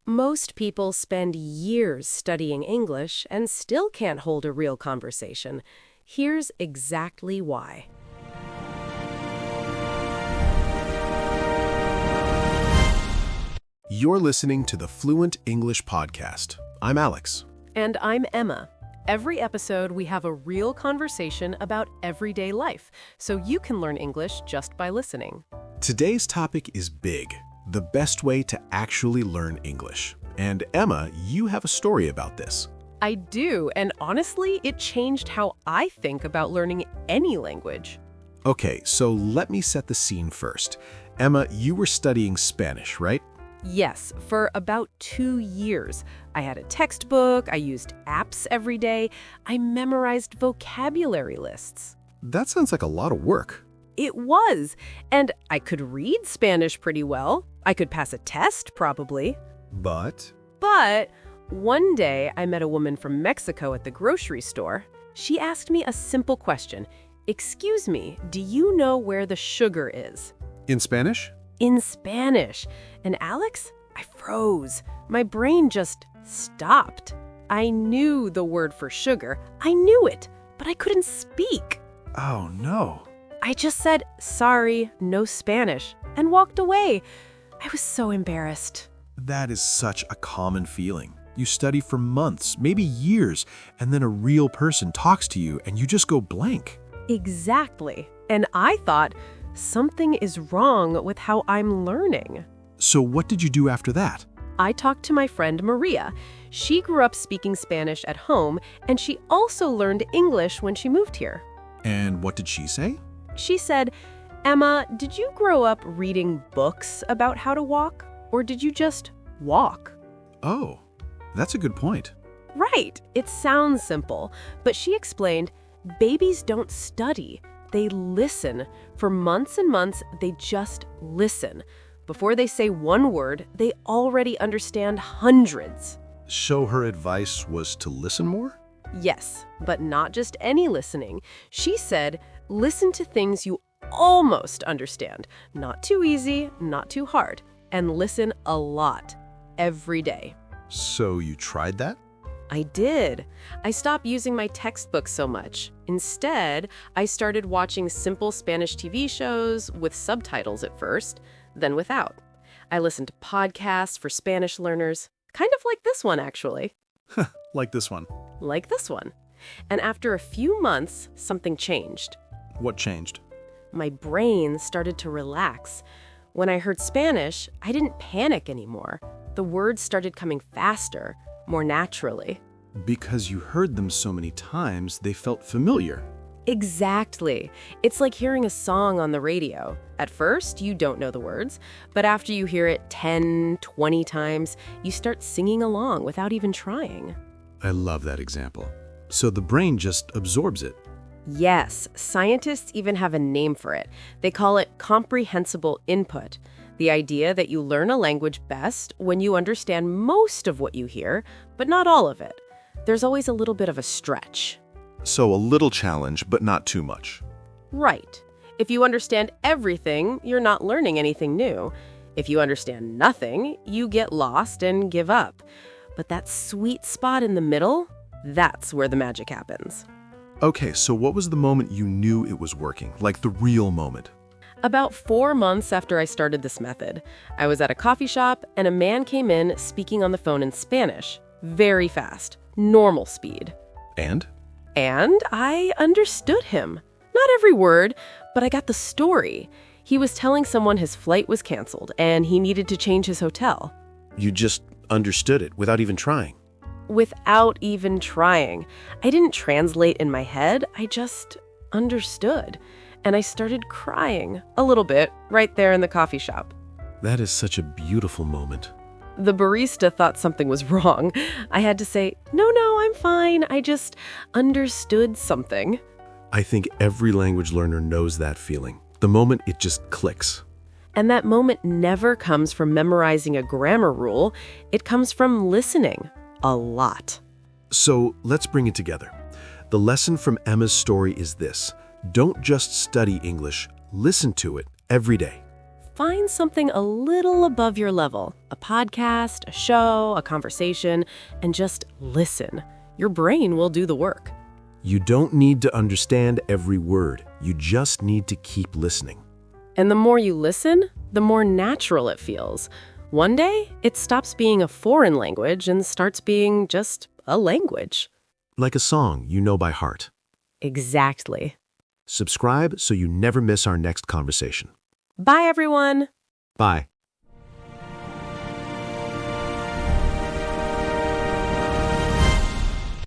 Most people spend years studying English and still can't hold a real conversation. Here's exactly why. You're listening to the Fluent English Podcast. I'm Alex. And I'm Emma. Every episode, we have a real conversation about everyday life, so you can learn English just by listening. Today's topic is big, the best way to actually learn English. And Emma, you have a story about this. I do, and honestly, it changed how I think about learning any language. Okay, so let me set the scene first. Emma, you were studying Spanish, right? Yes, for about 2 years. I had a textbook, I used apps every day, I memorized vocabulary lists. That sounds like a lot of work. It was, and I could read Spanish pretty well. I could pass a test, probably. But One day, I met a woman from Mexico at the grocery store. She asked me a simple question. "Excuse me, do you know where the sugar is?" in Spanish? In Spanish. And Alex, I froze. My brain just stopped. I knew the word for sugar. I knew it, but I couldn't speak. Oh, no. I just said, "Sorry, no Spanish," and walked away. I was so embarrassed. That is such a common feeling. You study for months, maybe years, and then a real person talks to you and you just go blank. Exactly. And I thought, something is wrong with how I'm learning. So what did you do after that? I talked to my friend Maria. She grew up speaking Spanish at home, and she also learned English when she moved here. And what did she say? She said, "Emma, did you grow up reading books about how to walk, or did you just walk?" Oh, that's a good point. Right. It sounds simple, but she explained, babies don't study. They listen. For months and months, they just listen. Before they say one word, they already understand hundreds. So her advice was to listen more? Yes, but not just any listening. She said, listen to things you almost understand. Not too easy, not too hard. And listen a lot, every day. So you tried that? I did. I stopped using my textbooks so much. Instead, I started watching simple Spanish TV shows with subtitles at first, then without. I listened to podcasts for Spanish learners, kind of like this one, actually. Like this one. Like this one. And after a few months, something changed. What changed? My brain started to relax. When I heard Spanish, I didn't panic anymore. The words started coming faster, more naturally. Because you heard them so many times, they felt familiar. Exactly. It's like hearing a song on the radio. At first, you don't know the words, but after you hear it 10, 20 times, you start singing along without even trying. I love that example. So the brain just absorbs it. Yes, scientists even have a name for it. They call it comprehensible input. The idea that you learn a language best when you understand most of what you hear, but not all of it. There's always a little bit of a stretch. So a little challenge, but not too much. Right. If you understand everything, you're not learning anything new. If you understand nothing, you get lost and give up. But that sweet spot in the middle, that's where the magic happens. Okay, so what was the moment you knew it was working? Like the real moment? About 4 months after I started this method, I was at a coffee shop and a man came in speaking on the phone in Spanish. Very fast. Normal speed. And I understood him. Not every word, but I got the story. He was telling someone his flight was canceled and he needed to change his hotel. you just understood it without even trying. Without even trying. I didn't translate in my head, I just understood. And I started crying, a little bit, right there in the coffee shop. That is such a beautiful moment. The barista thought something was wrong. I had to say, no, I'm fine. I just understood something. I think every language learner knows that feeling. The moment it just clicks. And that moment never comes from memorizing a grammar rule. It comes from listening a lot. So let's bring it together. The lesson from Emma's story is this. Don't just study English, listen to it every day. find something a little above your level, a podcast, a show, a conversation, and just listen. Your brain will do the work. You don't need to understand every word. You just need to keep listening. And the more you listen, the more natural it feels. One day, it stops being a foreign language and starts being just a language. Like a song you know by heart. Exactly. Subscribe so you never miss our next conversation. Bye, everyone. Bye.